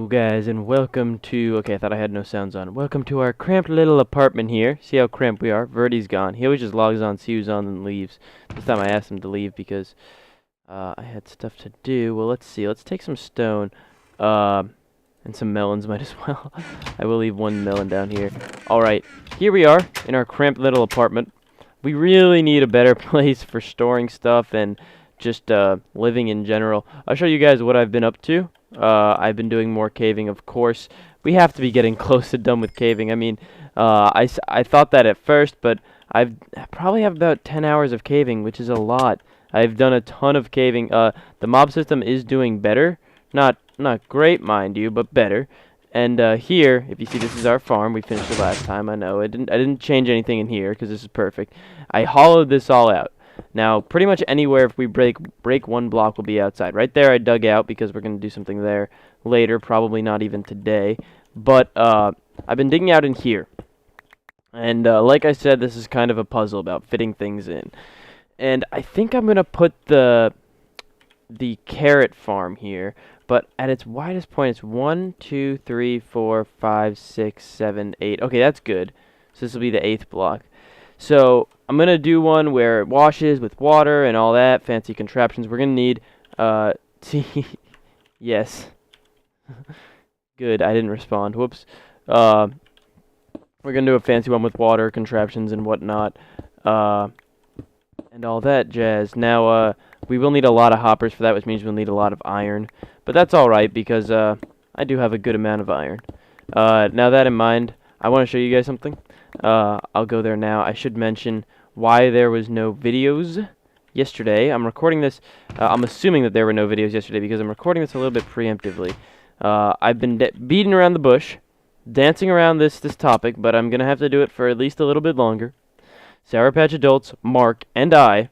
Hello guys and welcome to, okay, I thought I had no sounds on. Welcome to our cramped little apartment here. See how cramped we are? Verdi's gone. He always just logs on, sees who's on, and leaves. This time I asked him to leave because I had stuff to do. Well, let's see. Let's take some stone and some melons might as well. I will leave one melon down here. Alright, here we are in our cramped little apartment. We really need a better place for storing stuff and just living in general. I'll show you guys what I've been up to. I've been doing more caving, of course. We have to be getting close to done with caving. I mean, I thought that at first, but I probably have about 10 hours of caving, which is a lot. I've done a ton of caving. The mob system is doing better. Not great, mind you, but better. And here, if you see, this is our farm. We finished it last time. I know I didn't change anything in here because this is perfect. I hollowed this all out. Now, pretty much anywhere if we break one block will be outside. Right there I dug out because we're going to do something there later, probably not even today. But I've been digging out in here. And like I said, this is kind of a puzzle about fitting things in. And I think I'm going to put the carrot farm here. But at its widest point, it's 1, 2, 3, 4, 5, 6, 7, 8. Okay, that's good. So this will be the 8th block. So I'm going to do one where it washes with water and all that, fancy contraptions. We're going to need, yes. Good, I didn't respond. Whoops. We're going to do a fancy one with water, contraptions, and whatnot, and all that jazz. Now, we will need a lot of hoppers for that, which means we'll need a lot of iron. But that's alright, because I do have a good amount of iron. Now that in mind, I want to show you guys something. I'll go there now. I should mention why there was no videos yesterday. I'm recording this. I'm assuming that there were no videos yesterday because I'm recording this a little bit preemptively. I've been beating around the bush, dancing around this topic, but I'm going to have to do it for at least a little bit longer. Sour Patch Adults, Mark, and I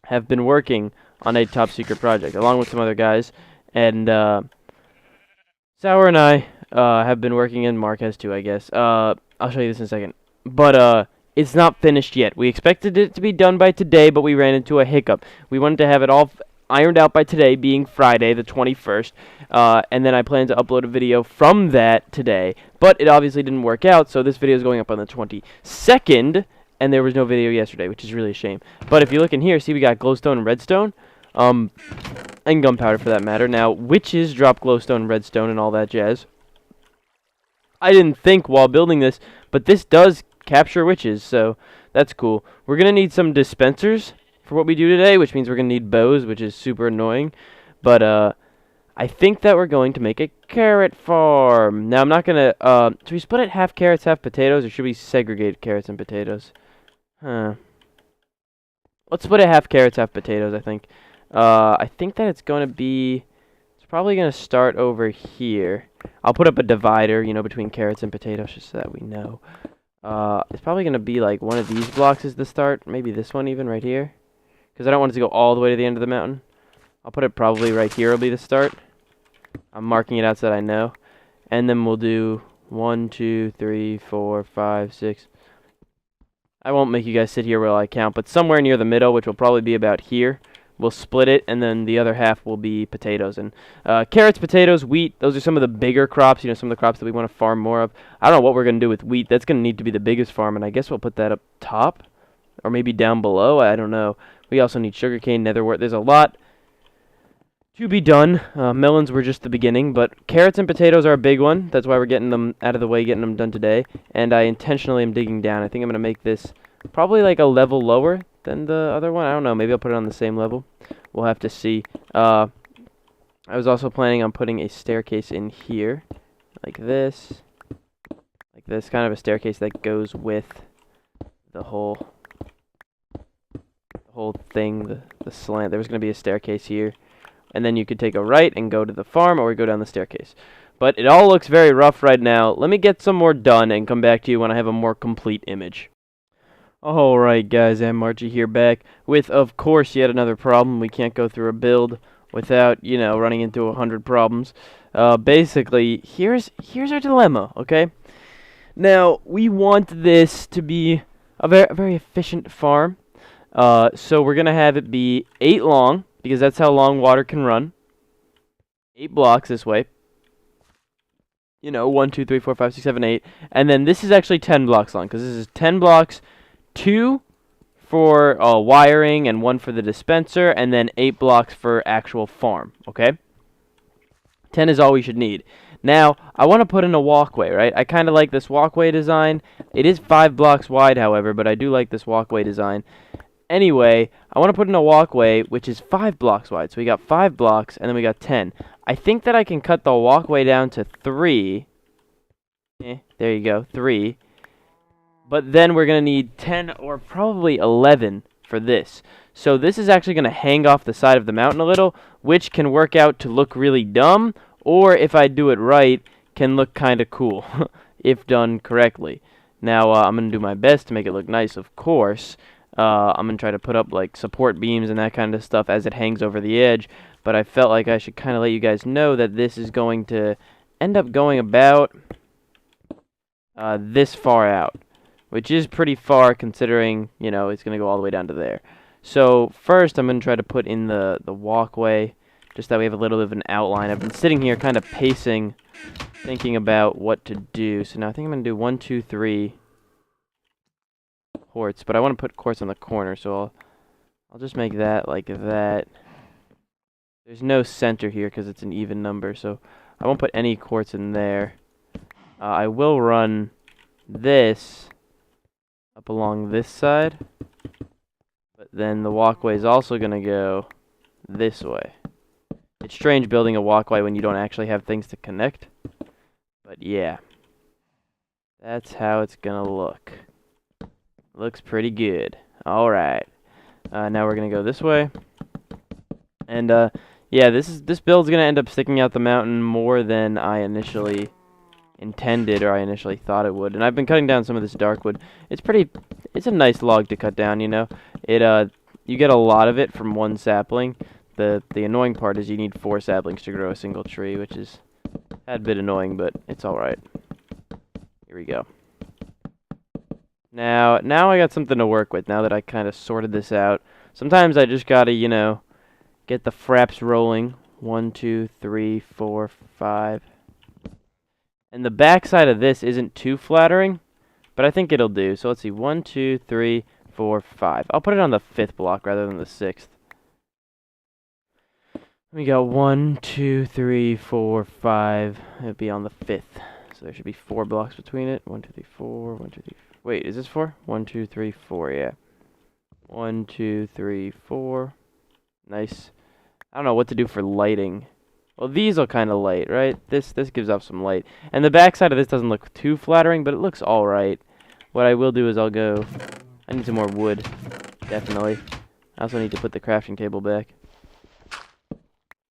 have been working on a top secret project, along with some other guys. And Sour and I have been working, and Mark has too, I guess. I'll show you this in a second. But it's not finished yet. We expected it to be done by today, but we ran into a hiccup. We wanted to have it all ironed out by today, being Friday, the 21st. And then I plan to upload a video from that today. But it obviously didn't work out, so this video is going up on the 22nd. And there was no video yesterday, which is really a shame. But if you look in here, see we got glowstone and redstone. And gunpowder for that matter. Now, witches drop glowstone, redstone, and all that jazz. I didn't think while building this, but this does capture witches, so that's cool. We're going to need some dispensers for what we do today, which means we're going to need bows, which is super annoying. But I think that we're going to make a carrot farm. Now, I'm not going to... should we split it half carrots, half potatoes, or should we segregate carrots and potatoes? Let's split it half carrots, half potatoes, I think. I think that it's going to be... It's probably going to start over here. I'll put up a divider, you know, between carrots and potatoes, just so that we know. It's probably going to be like one of these blocks is the start. Maybe this one even right here. Because I don't want it to go all the way to the end of the mountain. I'll put it probably right here will be the start. I'm marking it out so that I know. And then we'll do 1, 2, 3, 4, 5, 6. I won't make you guys sit here while I count, but somewhere near the middle, which will probably be about here. We'll split it, and then the other half will be potatoes. And carrots, potatoes, wheat, those are some of the bigger crops, you know, some of the crops that we want to farm more of. I don't know what we're going to do with wheat. That's going to need to be the biggest farm, and I guess we'll put that up top, or maybe down below. I don't know. We also need sugarcane, netherwort. There's a lot to be done. Melons were just the beginning, but carrots and potatoes are a big one. That's why we're getting them out of the way, getting them done today. And I intentionally am digging down. I think I'm going to make this probably like a level lower than the other one. I don't know. Maybe I'll put it on the same level. We'll have to see. I was also planning on putting a staircase in here, like this, kind of a staircase that goes with the whole thing, the slant. There was going to be a staircase here, and then you could take a right and go to the farm, or go down the staircase. But it all looks very rough right now. Let me get some more done and come back to you when I have a more complete image. Alright guys, Anmarchi here, back with, of course, yet another problem. We can't go through a build without, you know, running into 100 problems. Basically, here's our dilemma, okay? Now, we want this to be a very efficient farm. So we're going to have it be 8 long, because that's how long water can run. 8 blocks this way. you know, 1, 2, 3, 4, 5, 6, 7, 8. And then this is actually 10 blocks long, because this is 10 blocks, 2 for wiring and 1 for the dispenser, and then 8 blocks for actual farm, okay? 10 is all we should need. Now, I want to put in a walkway, right? I kind of like this walkway design. It is 5 blocks wide, however, but I do like this walkway design. Anyway, I want to put in a walkway, which is 5 blocks wide. So we got 5 blocks, and then we got 10. I think that I can cut the walkway down to 3. There you go, 3. But then we're going to need 10 or probably 11 for this. So this is actually going to hang off the side of the mountain a little, which can work out to look really dumb, or if I do it right, can look kind of cool, if done correctly. Now, I'm going to do my best to make it look nice, of course. I'm going to try to put up, like, support beams and that kind of stuff as it hangs over the edge, but I felt like I should kind of let you guys know that this is going to end up going about this far out, which is pretty far considering, you know, it's going to go all the way down to there. So first I'm going to try to put in the walkway, just that we have a little bit of an outline. I've been sitting here kind of pacing, thinking about what to do. So now I think I'm going to do 1, 2, 3 quartz, but I want to put quartz on the corner, so I'll just make that like that. There's no center here because it's an even number, so I won't put any quartz in there. I will run this up along this side, but then the walkway is also going to go this way. It's strange building a walkway when you don't actually have things to connect, but yeah, that's how it's going to look. Looks pretty good. Alright, now we're going to go this way, and yeah, this build's going to end up sticking out the mountain more than I initially intended, or I initially thought it would. And I've been cutting down some of this dark wood. It's a nice log to cut down, you know. You get a lot of it from one sapling. The annoying part is you need 4 saplings to grow a single tree, which is a bit annoying, but it's alright. Here we go. Now I got something to work with, now that I kind of sorted this out. Sometimes I just gotta, you know, get the fraps rolling. 1, 2, 3, 4, 5. And the back side of this isn't too flattering, but I think it'll do. So let's see, 1, 2, 3, 4, 5. I'll put it on the 5th block rather than the 6th. We got 1, 2, 3, 4, 5. It'll be on the 5th. So there should be 4 blocks between it. 1, 2, 3, 4, 1, 2, 3. Wait, is this 4? 1, 2, 3, 4, yeah. 1, 2, 3, 4. Nice. I don't know what to do for lighting. Well, these are kind of light, right? This gives off some light. And the back side of this doesn't look too flattering, but it looks alright. What I will do is I need some more wood, definitely. I also need to put the crafting table back.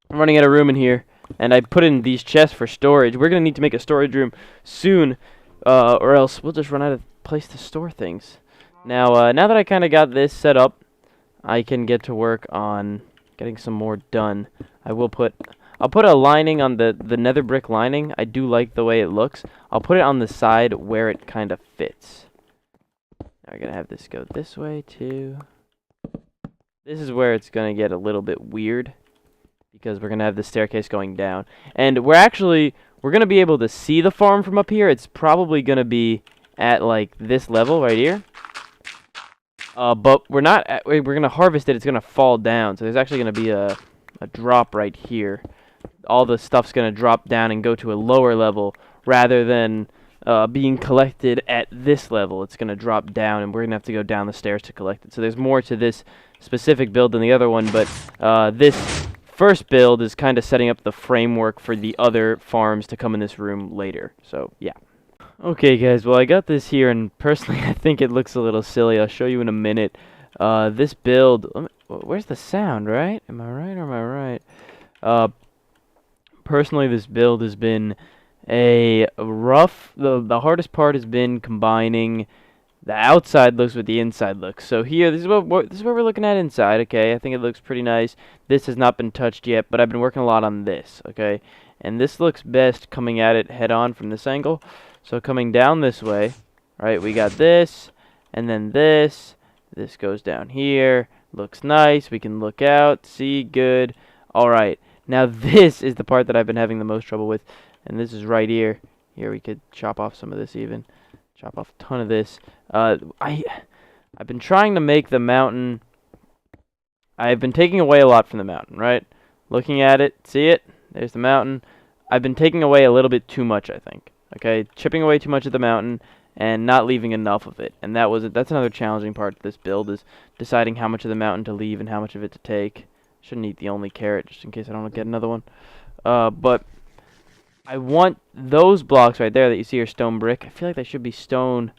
I'm running out of room in here, and I put in these chests for storage. We're going to need to make a storage room soon, or else we'll just run out of place to store things. Now that I kind of got this set up, I can get to work on getting some more done. I'll put a lining on the nether brick lining. I do like the way it looks. I'll put it on the side where it kind of fits. Now we're going to have this go this way too. This is where it's going to get a little bit weird, because we're going to have the staircase going down. And we're going to be able to see the farm from up here. It's probably going to be at like this level right here. But we're going to harvest it. It's going to fall down. So there's actually going to be a drop right here. All the stuff's going to drop down and go to a lower level rather than being collected at this level. It's going to drop down, and we're going to have to go down the stairs to collect it. So there's more to this specific build than the other one, but this first build is kind of setting up the framework for the other farms to come in this room later. So, yeah. Okay, guys, well, I got this here, and personally, I think it looks a little silly. I'll show you in a minute. This build... Where's the sound, right? Am I right or am I right? Personally, this build has been a rough... The hardest part has been combining the outside looks with the inside looks. So here, this is what we're looking at inside, okay? I think it looks pretty nice. This has not been touched yet, but I've been working a lot on this, okay? And this looks best coming at it head-on from this angle. So coming down this way, right, we got this, and then this. This goes down here. Looks nice. We can look out, see, good. All right. Now this is the part that I've been having the most trouble with, and this is right here. Here, we could chop off some of this even. Chop off a ton of this. I've been trying to make the mountain... I've been taking away a lot from the mountain, right? Looking at it, see it? There's the mountain. I've been taking away a little bit too much, I think. Okay, chipping away too much of the mountain and not leaving enough of it. And that's another challenging part of this build, is deciding how much of the mountain to leave and how much of it to take. Shouldn't eat the only carrot, just in case I don't get another one. But I want those blocks right there that you see are stone brick. I feel like they should be stone,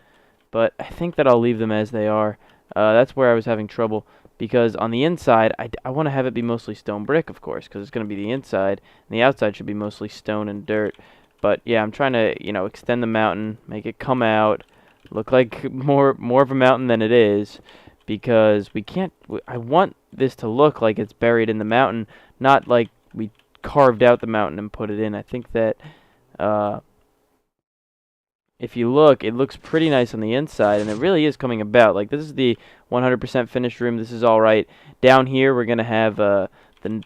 but I think that I'll leave them as they are. That's where I was having trouble, because on the inside, I want to have it be mostly stone brick, of course, because it's going to be the inside, and the outside should be mostly stone and dirt. But yeah, I'm trying to, extend the mountain, make it come out, look like more of a mountain than it is, because I want this to look like it's buried in the mountain, not like we carved out the mountain and put it in. I think that if you look, it looks pretty nice on the inside, and it really is coming about. Like, this is the 100% finished room. This is all right. Down here, we're going to have the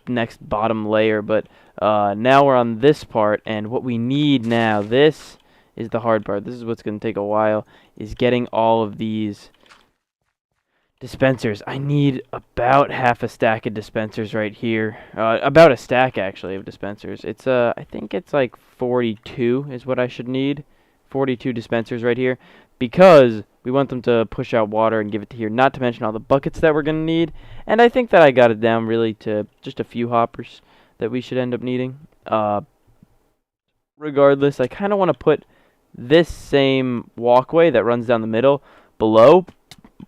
next bottom layer, but now we're on this part, and what we need now, this is the hard part. This is what's going to take a while, is getting all of these dispensers. I need about half a stack of dispensers right here. About a stack, actually, of dispensers. It's I think it's like 42 is what I should need. 42 dispensers right here, because we want them to push out water and give it to here, not to mention all the buckets that we're going to need. And I think that I got it down really to just a few hoppers that we should end up needing. Regardless, I kind of want to put this same walkway that runs down the middle below,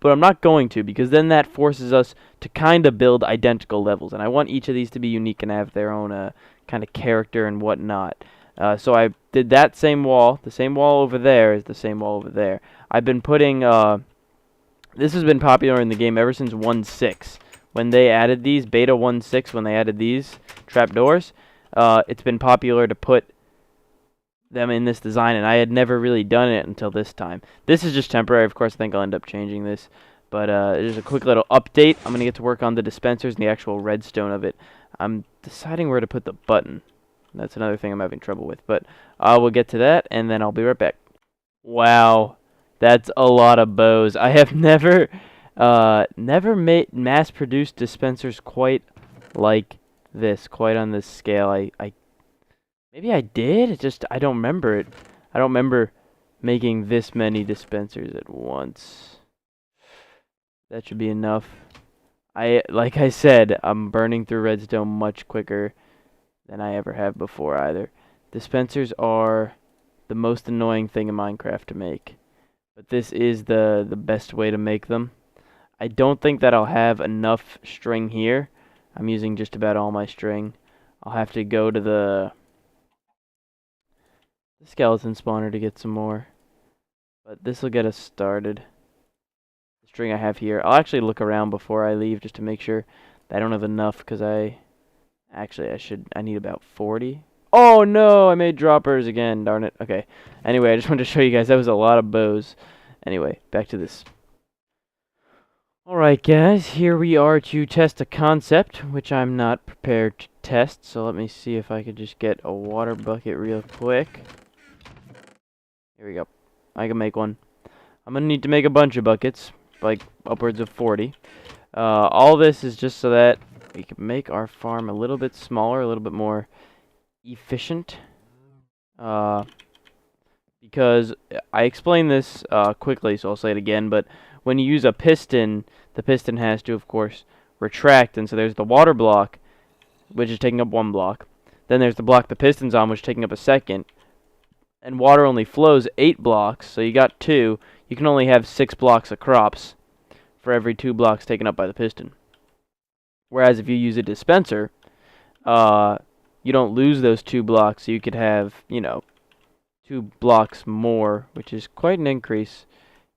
but I'm not going to, because then that forces us to kind of build identical levels, and I want each of these to be unique and have their own kind of character and whatnot. So I did that same wall. The same wall over there is the same wall over there. I've been putting... this has been popular in the game ever since 1.6. When they added these, beta 1.6, when they added these trapdoors, it's been popular to put them in this design, and I had never really done it until this time. This is just temporary. Of course, I think I'll end up changing this. But there's a quick little update. I'm going to get to work on the dispensers and the actual redstone of it. I'm deciding where to put the button. That's another thing I'm having trouble with, but we'll get to that, and then I'll be right back. Wow, that's a lot of bows. I have never mass-produced dispensers quite like this, quite on this scale. Maybe I did. It's just I don't remember it. I don't remember making this many dispensers at once. That should be enough. Like I said, I'm burning through redstone much quicker than I ever have before either. Dispensers are the most annoying thing in Minecraft to make, but this is the best way to make them. I don't think that I'll have enough string here. I'm using just about all my string. I'll have to go to the skeleton spawner to get some more, but this will get us started. The string I have here, I'll actually look around before I leave just to make sure that I don't have enough, because Actually, I need about 40. Oh no, I made droppers again, darn it. Okay, anyway, I just wanted to show you guys, that was a lot of bows. Anyway, back to this. Alright guys, here we are to test a concept, which I'm not prepared to test, so let me see if I could just get a water bucket real quick. Here we go. I can make one. I'm gonna need to make a bunch of buckets, like upwards of 40. All this is just so that we can make our farm a little bit smaller, a little bit more efficient. Because I explained this quickly, so I'll say it again, but when you use a piston, the piston has to, of course, retract, and so there's the water block, which is taking up one block. Then there's the block the piston's on, which is taking up a second. And water only flows 8 blocks, so you got 2. You can only have 6 blocks of crops for every 2 blocks taken up by the piston. Whereas if you use a dispenser, you don't lose those 2 blocks, so you could have, 2 blocks more, which is quite an increase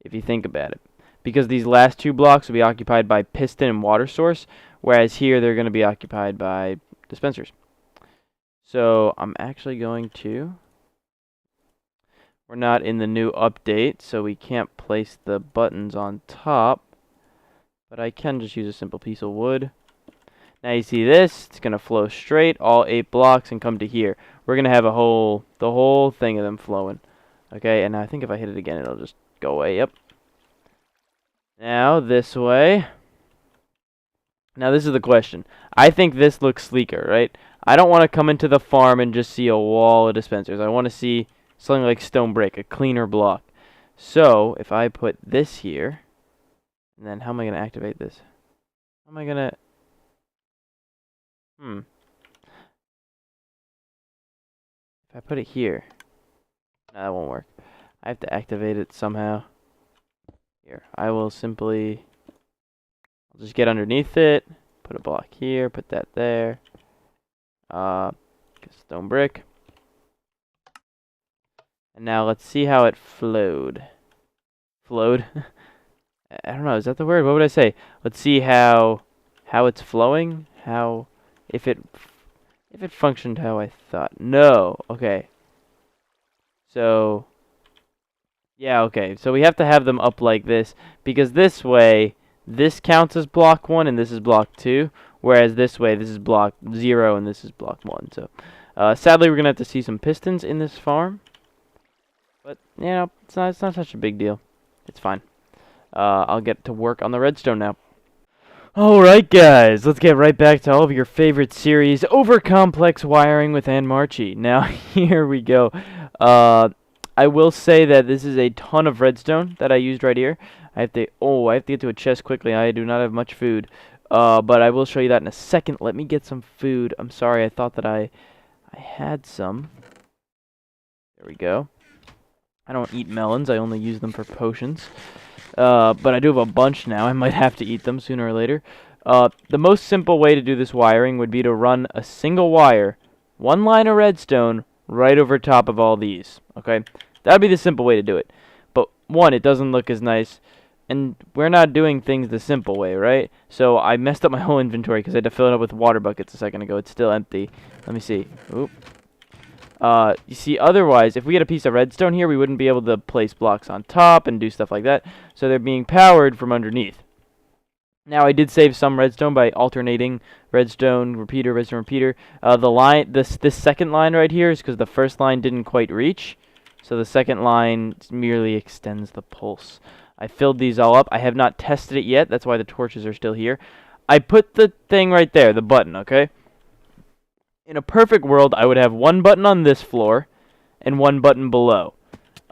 if you think about it. Because these last 2 blocks will be occupied by piston and water source, whereas here they're going to be occupied by dispensers. So I'm actually going to... We're not in the new update, so we can't place the buttons on top, but I can just use a simple piece of wood. Now you see this, it's going to flow straight, all 8 blocks, and come to here. we're going to have the whole thing of them flowing. Okay, and I think if I hit it again, it'll just go away. Yep. Now, this way. Now, this is the question. I think this looks sleeker, right? I don't want to come into the farm and just see a wall of dispensers. I want to see something like stone brick, a cleaner block. So, if I put this here, and then how am I going to activate this? How am I going to... If I put it here... No, that won't work. I have to activate it somehow. Here, I will simply... I'll just get underneath it, put a block here, put that there. Stone brick. And now let's see how it flowed. Flowed? I don't know, is that the word? What would I say? Let's see how it's flowing. If it functioned how I thought. No. Okay. So yeah, okay. So we have to have them up like this because this way this counts as block 1 and this is block 2, whereas this way this is block 0 and this is block 1. So sadly we're going to have to see some pistons in this farm. But you know, it's not such a big deal. It's fine. I'll get to work on the redstone now. Alright guys, let's get right back to all of your favorite series, Over Complex Wiring with Anmarchi. Now, here we go. I will say that this is a ton of redstone that I used right here. I have to get to a chest quickly. I do not have much food. But I will show you that in a second. Let me get some food. I'm sorry, I thought that I had some. There we go. I don't eat melons, I only use them for potions. But I do have a bunch now. I might have to eat them sooner or later. The most simple way to do this wiring would be to run a single wire, one line of redstone, right over top of all these. Okay? That would be the simple way to do it. But, one, it doesn't look as nice. And we're not doing things the simple way, right? So I messed up my whole inventory because I had to fill it up with water buckets a second ago. It's still empty. Let me see. Oop. You see, otherwise, if we had a piece of redstone here, we wouldn't be able to place blocks on top and do stuff like that. So they're being powered from underneath. Now, I did save some redstone by alternating redstone, repeater, redstone, repeater. This second line right here is because the first line didn't quite reach. So the second line merely extends the pulse. I filled these all up. I have not tested it yet. That's why the torches are still here. I put the thing right there, the button, okay? In a perfect world, I would have one button on this floor and one button below.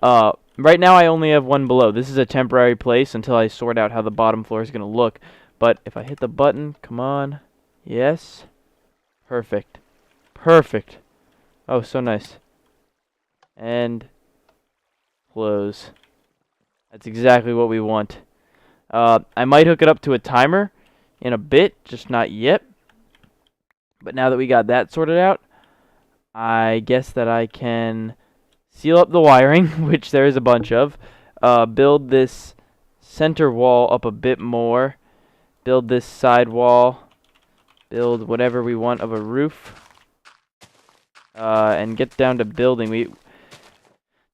Right now, I only have one below. This is a temporary place until I sort out how the bottom floor is going to look. But if I hit the button, come on. Yes. Perfect. Perfect. Oh, so nice. And close. That's exactly what we want. I might hook it up to a timer in a bit, just not yet. But now that we got that sorted out, I guess that I can seal up the wiring, which there is a bunch of, build this center wall up a bit more, build this side wall, build whatever we want of a roof, and get down to building.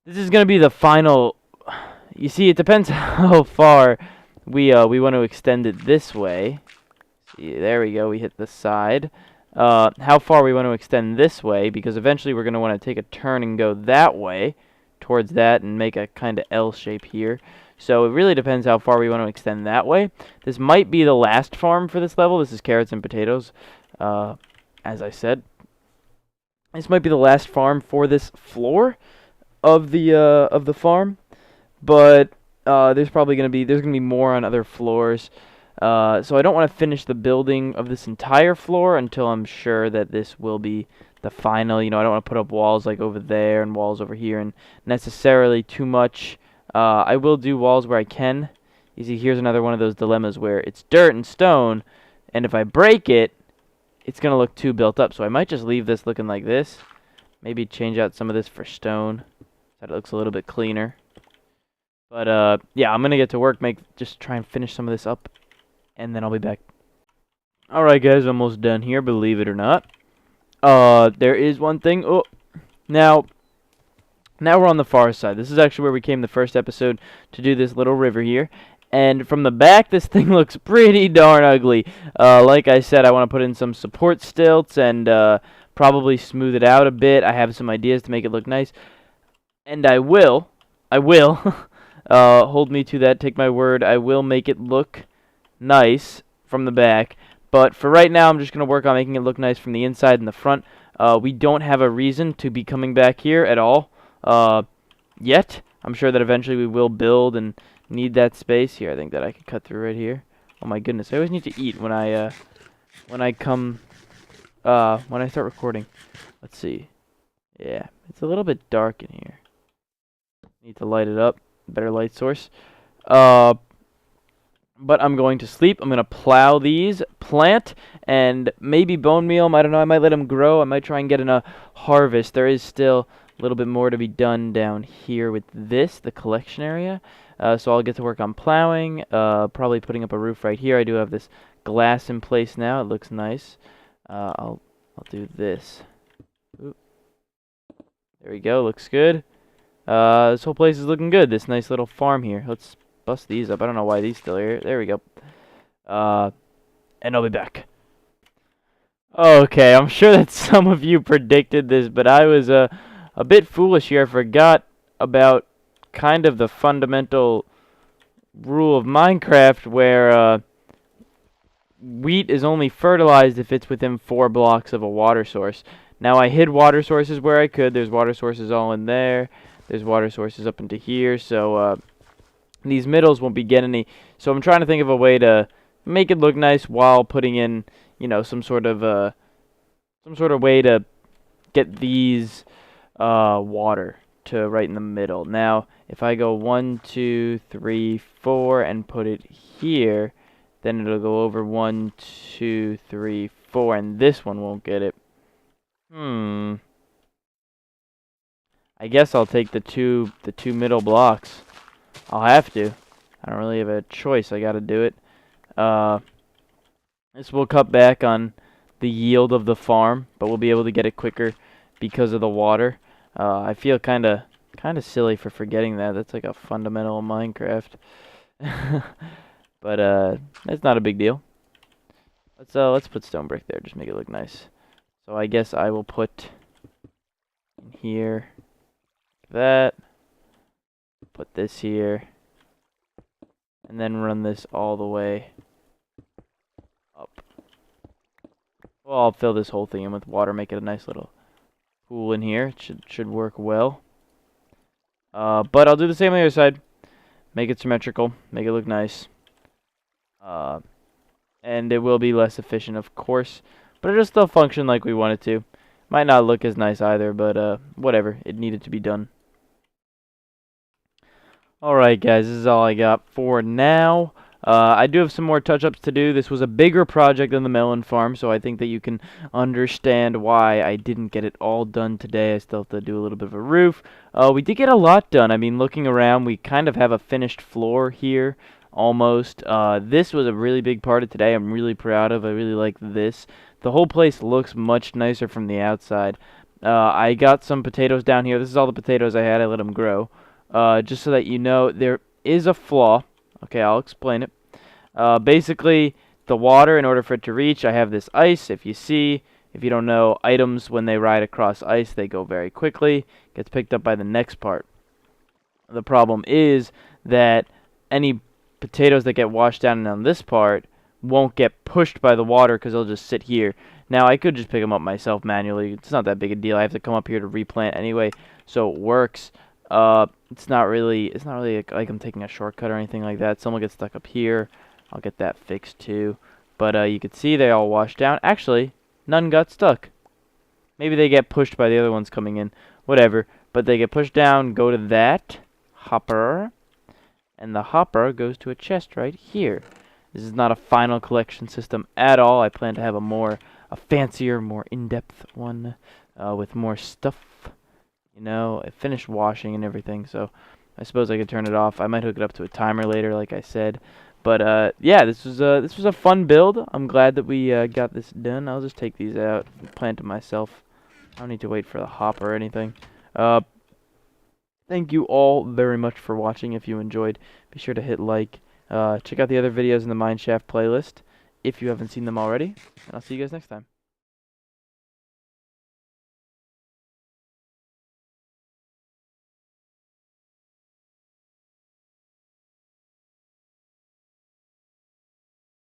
This is going to be the final... You see, it depends how far we want to extend it this way. See, there we go, we hit the side. How far we want to extend this way, because eventually we're going to want to take a turn and go that way, towards that, and make a kind of L shape here. So it really depends how far we want to extend that way. This might be the last farm for this level. This is carrots and potatoes, as I said. This might be the last farm for this floor of the farm, but there's going to be more on other floors. So I don't want to finish the building of this entire floor until I'm sure that this will be the final. You know, I don't want to put up walls like over there and walls over here and necessarily too much. I will do walls where I can. You see, here's another one of those dilemmas where it's dirt and stone, and if I break it, it's going to look too built up. So I might just leave this looking like this. Maybe change out some of this for stone so that it looks a little bit cleaner. But, yeah, I'm going to get to work, just try and finish some of this up, and then I'll be back. Alright, guys, almost done here, believe it or not. There is one thing. Oh, now we're on the far side. This is actually where we came the first episode to do this little river here. And from the back, this thing looks pretty darn ugly. Like I said, I want to put in some support stilts and probably smooth it out a bit. I have some ideas to make it look nice, and I will hold me to that, take my word, I will make it look nice from the back. But for right now, I'm just going to work on making it look nice from the inside and the front. We don't have a reason to be coming back here at all yet. I'm sure that eventually we will build and need that space. Here, I think that I could cut through right here. Oh my goodness, I always need to eat when I start recording. Let's see. Yeah, it's a little bit dark in here. Need to light it up. Better light source. But I'm going to sleep. I'm going to plow these, plant, and maybe bone meal 'em. I don't know. I might let them grow. I might try and get in a harvest. There is still a little bit more to be done down here with this, the collection area. So I'll get to work on plowing, probably putting up a roof right here. I do have this glass in place now. It looks nice. I'll do this. Oop. There we go. Looks good. This whole place is looking good. This nice little farm here. Let's bust these up. I don't know why these still are here. There we go. And I'll be back. Okay, I'm sure that some of you predicted this, but I was a bit foolish here. I forgot about kind of the fundamental rule of Minecraft where wheat is only fertilized if it's within 4 blocks of a water source. Now, I hid water sources where I could. There's water sources all in there. There's water sources up into here, so these middles won't be getting any. So I'm trying to think of a way to make it look nice while putting in, you know, some sort of way to get these water to right in the middle. Now, if I go 1, 2, 3, 4 and put it here, then it'll go over 1, 2, 3, 4, and this one won't get it. I guess I'll take the two middle blocks. I'll have to. I don't really have a choice. I gotta do it. This will cut back on the yield of the farm, but we'll be able to get it quicker because of the water. I feel kind of silly for forgetting that. That's like a fundamental of Minecraft. But that's not a big deal. Let's put stone brick there. Just make it look nice. So I guess I will put in here that. Put this here. And then run this all the way up. Well, I'll fill this whole thing in with water, make it a nice little pool in here. It should work well. But I'll do the same on the other side. Make it symmetrical, make it look nice. And it will be less efficient, of course, but it'll still function like we want it to. Might not look as nice either, but whatever. It needed to be done. Alright guys, this is all I got for now. I do have some more touch-ups to do. This was a bigger project than the melon farm, so I think that you can understand why I didn't get it all done today. I still have to do a little bit of a roof. We did get a lot done. I mean, looking around, we kind of have a finished floor here, almost. This was a really big part of today. I'm really proud of. I really like this. The whole place looks much nicer from the outside. I got some potatoes down here. This is all the potatoes I had. I let them grow. Just so that you know, there is a flaw. Okay, I'll explain it. Basically, the water, in order for it to reach, I have this ice. If you don't know, items, when they ride across ice, they go very quickly. Gets picked up by the next part. The problem is that any potatoes that get washed down on this part won't get pushed by the water because they'll just sit here. Now, I could just pick them up myself manually. It's not that big a deal. I have to come up here to replant anyway, so it works. It's not really like I'm taking a shortcut or anything like that. Someone gets stuck up here. I'll get that fixed too. But you can see they all washed down. Actually, none got stuck. Maybe they get pushed by the other ones coming in. Whatever. But they get pushed down, go to that hopper, and the hopper goes to a chest right here. This is not a final collection system at all. I plan to have a fancier, more in-depth one with more stuff. You know, I finished washing and everything, so I suppose I could turn it off. I might hook it up to a timer later, like I said. But yeah, this was a fun build. I'm glad that we got this done. I'll just take these out and plant them myself. I don't need to wait for the hopper or anything. Thank you all very much for watching. If you enjoyed, be sure to hit like. Check out the other videos in the Mineshaft playlist if you haven't seen them already. And I'll see you guys next time.